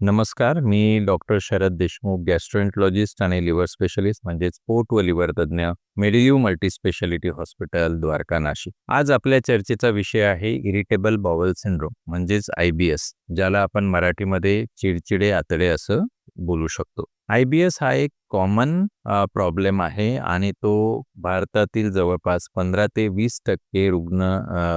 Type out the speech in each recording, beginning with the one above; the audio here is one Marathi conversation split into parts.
नमस्कार, मी डॉक्टर शरद देशमुख, गॅस्ट्रोएंटरोलॉजिस्ट आणि लिव्हर स्पेशलिस्ट म्हणजेच पोट व लिव्हर तज्ज्ञ, मेडिलिव्ह मल्टीस्पेशालिटी हॉस्पिटल, द्वारका, नाशिक. आज आपल्या चर्चेचा विषय आहे इरिटेबल बाउल सिंड्रोम म्हणजेच IBS, ज्याला आपण मराठीमध्ये चिडचिडे आतडे असं बोलू शकतो. IBS हा एक कॉमन प्रॉब्लेम आहे आणि तो भारतातील जवळपास 15 ते 20%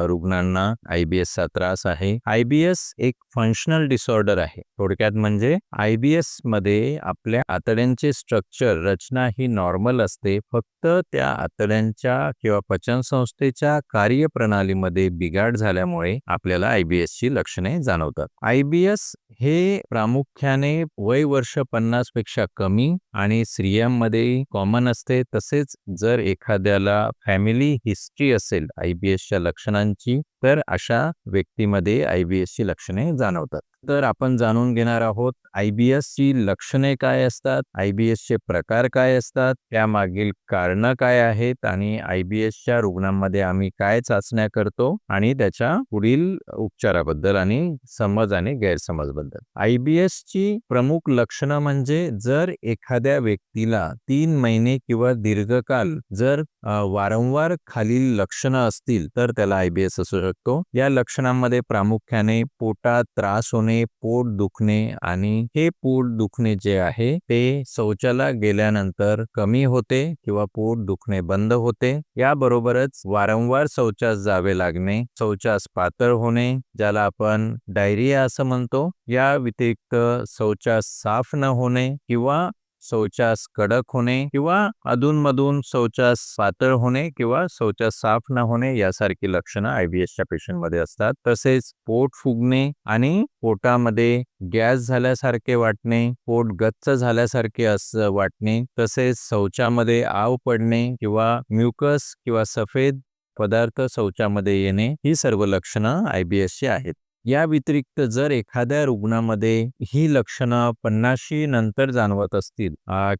रुग्णांना IBSचा त्रास आहे. IBS एक फंक्शनल डिसऑर्डर आहे. थोडक्यात म्हणजे IBS मध्ये आपल्या आतड्यांचे स्ट्रक्चर, रचना ही नॉर्मल असते. फक्त त्या आतड्यांच्या किंवा पचनसंस्थेच्या कार्यप्रणालीमध्ये बिघाड झाल्यामुळे आपल्याला IBSची लक्षणे जाणवतात. IBS हे प्रामुख्याने वय वर्ष 50 पेक्षा कमी आणि स्त्रियांमध्ये कॉमन असते. तसेच जर एखाद्याला फॅमिली हिस्ट्री असेल IBSच्या लक्षणांची, तर अशा व्यक्तीमध्ये IBSची लक्षणे जाणवतात. तर आपण जाणून घेणार आहोत IBSची लक्षणे काय असतात, IBSचे प्रकार काय असतात, त्यामागील कारणं काय आहेत आणि IBSच्या रुग्णांमध्ये आम्ही काय चाचण्या करतो आणि त्याच्या पुढील उपचाराबद्दल आणि समज आणि गैरसमजबद्दल. IBSची प्रमुख लक्षणं म्हणजे जर एखाद्या व्यक्तीला 3 महिने किंवा दीर्घकाल जर वारंवार खालील लक्षणं असतील तर त्याला IBS असू शकतो. या लक्षणांमध्ये प्रामुख्याने पोटात त्रास होणे, पोट दुखणे आणि हे पोट दुखणे जे आहे ते शौचाला गेल्यानंतर कमी होते किंवा पोट दुखणे बंद होते. याबरोबरच वारंवार शौचास जावे लागणे, शौचास पातळ होणे, ज्याला आपण डायरिया असं म्हणतो. या व्यतिरिक्त शौचास साफ न होणे किंवा शौचास कडक होणे किंवा अधूनमधून शौचास पातळ होणे किंवा शौचास साफ न होणे यासारखी लक्षणं IBSच्या पेशंटमध्ये असतात. तसेच पोट फुगणे आणि पोटामध्ये गॅस झाल्यासारखे वाटणे, पोट गच्च झाल्यासारखे असं वाटणे, तसेच शौचामध्ये आव पडणे किंवा म्युकस किंवा सफेद पदार्थ शौचामध्ये येणे, ही सर्व लक्षणं IBSची आहेत. या व्यतिरिक्त जर एखाद्या रुग्णामध्ये ही लक्षणं 50शी नंतर जाणवत असतील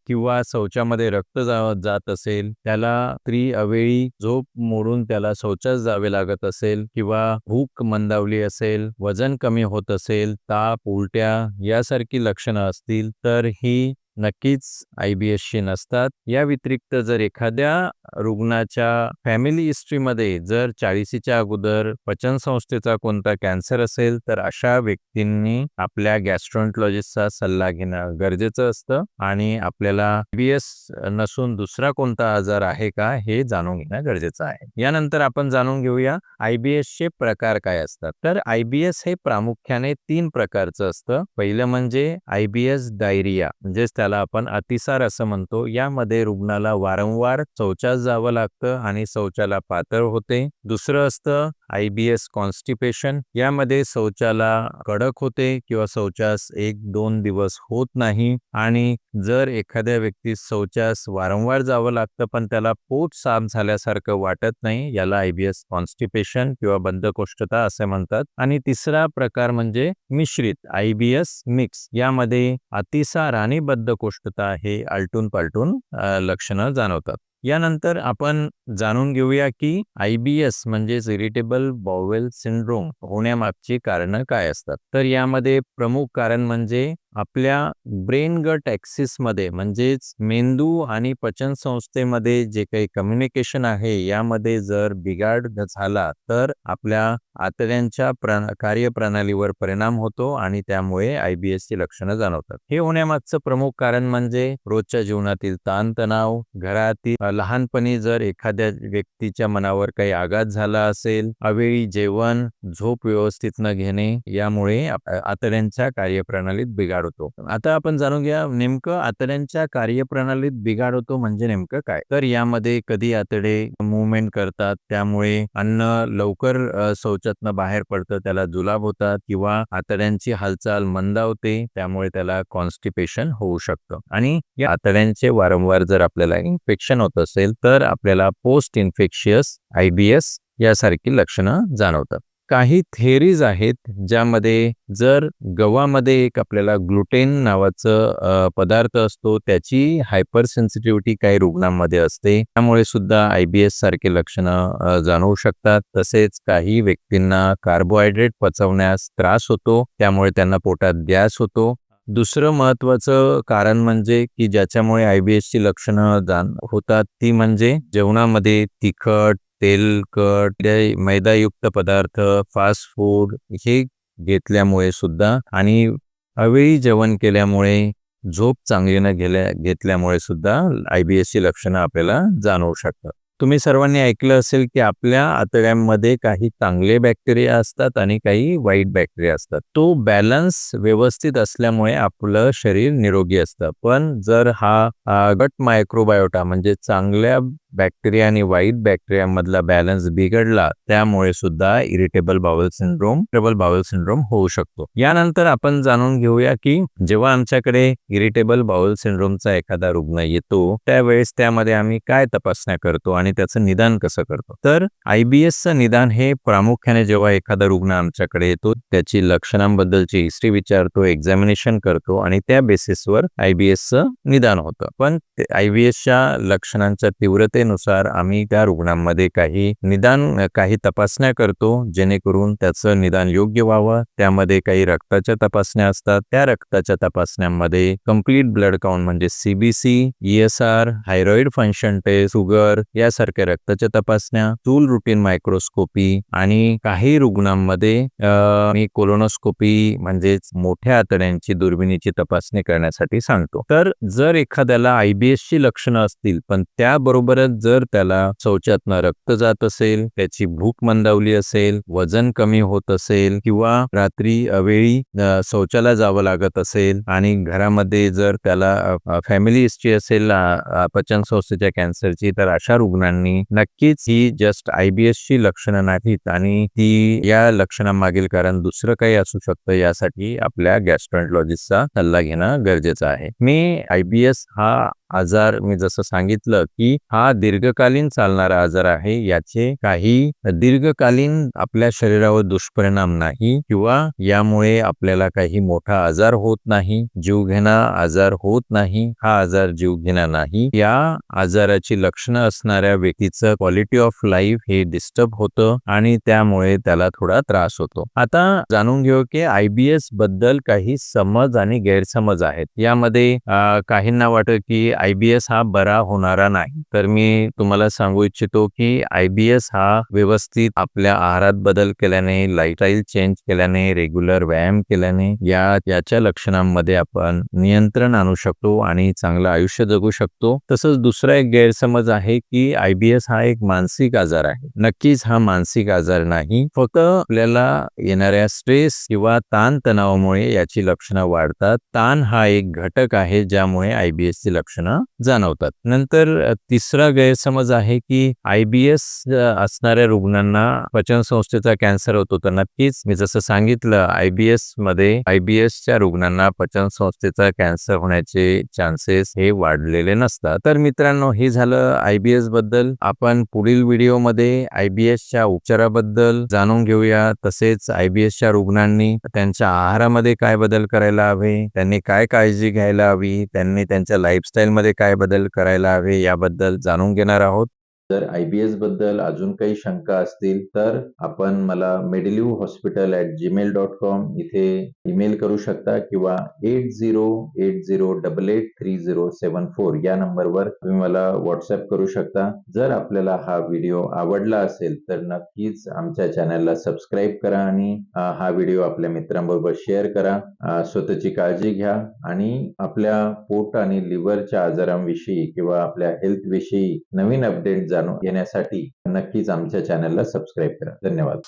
किंवा शौचामध्ये रक्त जात असेल, त्याला अवेळी झोप मोडून त्याला शौचास जावे लागत असेल किंवा भूक मंदावली असेल, वजन कमी होत असेल, ताप, उलट्या यासारखी लक्षणं असतील तर ही नक्कीच IBSची नसतात. या व्यतिरिक्त जर एखाद्या रुग्णाच्या फॅमिली हिस्ट्रीमध्ये जर 40च्या अगोदर पचनसंस्थेचा कोणता कॅन्सर असेल तर अशा व्यक्तींनी आपल्या गॅस्ट्रोएंटरोलॉजिस्टचा सल्ला घेणं गरजेचं असतं आणि आपल्याला IBS नसून दुसरा कोणता आजार आहे का हे जाणून घेणं गरजेचं आहे. यानंतर आपण जाणून घेऊया IBSचे प्रकार काय असतात. तर IBS हे प्रामुख्याने 3 प्रकारचं असतं. पहिलं म्हणजे IBS डायरिया, म्हणजेच त्याला आपण अतिसार असं म्हणतो. यामध्ये रुग्णाला वारंवार शौचास जावं लागतं आणि शौचाला पातळ होते. दुसरं असतं IBS कॉन्स्टिपेशन. यामध्ये शौचाला कडक होते किंवा शौचास 1-2 दिवस होत नाही आणि जर एखाद्या व्यक्तीस शौचास वारंवार जावं लागतं पण त्याला पोट साफ झाल्यासारखं वाटत नाही, याला IBS कॉन्स्टिपेशन किंवा बद्धकोष्ठता असे म्हणतात. आणि तिसरा प्रकार म्हणजे मिश्रित IBS मिक्स. यामध्ये अतिसार आणि बद्धकोष्ठता हे आलटून पालटून लक्षणं जाणवतात. यानंतर आपण जाणून घेऊया की IBS म्हणजेच इरिटेबल बाउल सिंड्रोम होण्यामागची कारणं काय असतात. तर यामध्ये प्रमुख कारण म्हणजे आपल्या ब्रेन गट ॲक्सिसमध्ये म्हणजेच मेंदू आणि पचन संस्थेमध्ये जे काही कम्युनिकेशन आहे यामध्ये जर बिघाड झाला तर आपल्या आतड्यांच्या कार्यप्रणालीवर परिणाम होतो आणि त्यामुळे IBSची लक्षणं जाणवतात. हे होण्यामागचं प्रमुख कारण म्हणजे रोजच्या जीवनातील ताणतणाव, घरातील लहानपणी जर एखाद्या व्यक्तीच्या मनावर काही आघात झाला असेल, अवेळी जेवण, झोप व्यवस्थित न घेणे यामुळे आतड्यांच्या कार्यप्रणालीत बिघाड होतो. आता आपण जाणून घ्या नेमकं आतड्यांच्या कार्यप्रणालीत बिघाड होतो म्हणजे नेमकं काय. तर यामध्ये कधी आतडे मूव्हमेंट करतात त्यामुळे अन्न लवकर शौचातनं बाहेर पडतं, त्याला जुलाब होतात किंवा आतड्यांची हालचाल मंदावते, त्यामुळे त्याला कॉन्स्टिपेशन होऊ शकतं. आणि या आतड्यांचे वारंवार जर आपल्याला इन्फेक्शन होत असेल तर आपल्याला पोस्ट इन्फेक्शियस IBS यासारखी लक्षणं जाणवतात. काही थेअरीज आहेत ज्यामध्ये जर गव्हामध्ये एक आपल्याला ग्लुटेन नावाचं पदार्थ असतो, त्याची हायपर सेन्सिटिव्हिटी काही रुग्णांमध्ये असते. त्यामुळे सुद्धा IBS सारखे लक्षणं जाणवू शकतात. तसेच काही व्यक्तींना कार्बोहायड्रेट पचवण्यास त्रास होतो, त्यामुळे त्यांना पोटात गॅस होतो. दुसरं महत्त्वाचं कारण म्हणजे की ज्याच्यामुळे IBSची लक्षणं होतात ती म्हणजे जेवणामध्ये तिखट, तेलकट, मैदायुक्त पदार्थ, फास्ट फूड हे घेतल्यामुळे सुद्धा आणि अवेळी जेवण केल्यामुळे, झोप चांगली न घेतल्यामुळे सुद्धा IBSची लक्षणं आपल्याला जाणवू शकतात. तुम्ही सर्वांनी ऐकलं असेल की आपल्या आतड्यांमध्ये काही चांगले बॅक्टेरिया असतात आणि काही वाईट बॅक्टेरिया असतात. तो बॅलन्स व्यवस्थित असल्यामुळे आपलं शरीर निरोगी असतं. पण जर हा गट मायक्रोबायोटा म्हणजे चांगल्या बॅक्टेरिया आणि वाईट बॅक्टेरिया मधला बॅलन्स बिघडला, त्यामुळे सुद्धा इरिटेबल बाउल सिंड्रोम होऊ शकतो. यानंतर आपण जाणून घेऊया की जेव्हा आमच्याकडे इरिटेबल बाउल सिंड्रोमचा एखादा रुग्ण येतो, त्यावेळेस त्यामध्ये आम्ही काय तपासण्या करतो आणि त्याचं निदान कसं करतो. तर IBSचं निदान हे प्रामुख्याने जेव्हा एखादा रुग्ण आमच्याकडे येतो, त्याची लक्षणांबद्दलची हिस्ट्री विचारतो, एक्झामिनेशन करतो आणि त्या बेसिसवर IBSचं निदान होतं. पण IBSच्या लक्षणांच्या तीव्रतेनुसार आम्ही त्या रुग्णांमध्ये काही तपासण्या करतो, जेणेकरून त्याचं निदान योग्य व्हावं. त्यामध्ये काही रक्ताच्या तपासण्या असतात. त्या रक्ताच्या तपासण्यांमध्ये कंप्लीट ब्लड काउंट म्हणजे CBC, ESR, thyroid function test, sugar यासारख्या रक्ताच्या तपासण्या, स्टूल रुटीन मायक्रोस्कोपी आणि काही रुग्णांमध्ये मी कोलोनोस्कोपी म्हणजेच मोठ्या आतड्यांची दुर्बिणीची तपासणी करण्यासाठी सांगतो. तर जर एखाद्याला IBSची लक्षणं असतील, पण त्याबरोबरच जर त्याला शौचातनं रक्त जात असेल, त्याची भूक मंदावली असेल, वजन कमी होत असेल किंवा रात्री अवेळी शौचाला जावं लागत असेल आणि घरामध्ये जर त्याला फॅमिली हिस्ट्री असेल पचन संस्थेच्या कॅन्सरची, तर अशा रुग्णांनी नक्कीच ही जस्ट IBSची लक्षणं नाहीत आणि ती या लक्षणांमागील कारण दुसरं काही असू शकतं, यासाठी आपल्या गॅस्ट्रोएंटरोलॉजिस्टचा सल्ला घेणं गरजेचं आहे. IBS हा आजार मी जसं सांगितलं की हा दीर्घकालीन चालणारा आजार आहे. याचे काही दीर्घकालीन आपल्या शरीरावर दुष्परिणाम नाही किंवा यामुळे आपल्याला काही मोठा आजार होत नाही, जीवघेणा आजार होत नाही. हा आजार जीवघेणा नाही. या आजाराची लक्षणं असणाऱ्या व्यक्तीचं क्वालिटी ऑफ लाईफ हे डिस्टर्ब होतं आणि त्यामुळे त्याला थोडा त्रास होतो. आता जाणून घेऊ की IBS बद्दल काही समज आणि गैरसमज आहेत. यामध्ये काहींना वाटतं की IBS हा बरा होणारा नाही. तर मी तुम्हाला सांगू इच्छितो की IBS हा व्यवस्थित आपल्या आहारात बदल केल्याने, लाईफस्टाईल चेंज केल्याने, रेग्युलर व्यायाम केल्याने याच्या लक्षणांमध्ये आपण नियंत्रण आणू शकतो आणि चांगलं आयुष्य जगू शकतो. तसंच दुसरा एक गैरसमज आहे की IBS हा एक मानसिक आजार आहे. नक्कीच हा मानसिक आजार नाही. फक्त आपल्याला येणाऱ्या स्ट्रेस किंवा ताणतणावामुळे याची लक्षणं वाढतात. ताण हा एक घटक आहे ज्यामुळे IBSची लक्षणं जाणवतात. नंतर तिसरा गैरसमज आहे की IBS असणाऱ्या रुग्णांना पचन संस्थेचा कॅन्सर होतो. तर नक्कीच मी जसं सांगितलं, IBSच्या रुग्णांना पचन संस्थेचा कॅन्सर होण्याचे चान्सेस हे वाढलेले नसतात. तर मित्रांनो, हे झालं IBS बद्दल. आपण पुढील व्हिडिओमध्ये IBSच्या उपचाराबद्दल जाणून घेऊया. तसेच IBSच्या रुग्णांनी त्यांच्या आहारामध्ये काय बदल करायला हवे, त्यांनी काय काळजी घ्यायला हवी, त्यांनी त्यांच्या लाईफस्टाईल मध्ये काय बदल करायला हवे याबद्दल जाणून घेणार आहोत. जर IBS बद्दल अजून काही शंका असतील तर आपण मला medilivhospital@gmail.com इथे ईमेल करू शकता किंवा 8080883074 या नंबरवर तुम्ही मला व्हॉट्सअप करू शकता. जर आपल्याला हा व्हिडिओ आवडला असेल तर नक्कीच आमच्या चॅनलला सबस्क्राईब करा आणि हा व्हिडिओ आपल्या मित्रांबरोबर शेअर करा. स्वतःची काळजी घ्या आणि आपल्या पोट आणि लिव्हरच्या आजारांविषयी किंवा आपल्या हेल्थ विषयी नवीन अपडेट जाणून घेण्यासाठी नक्कीच आमच्या चॅनलला सबस्क्राईब करा. धन्यवाद.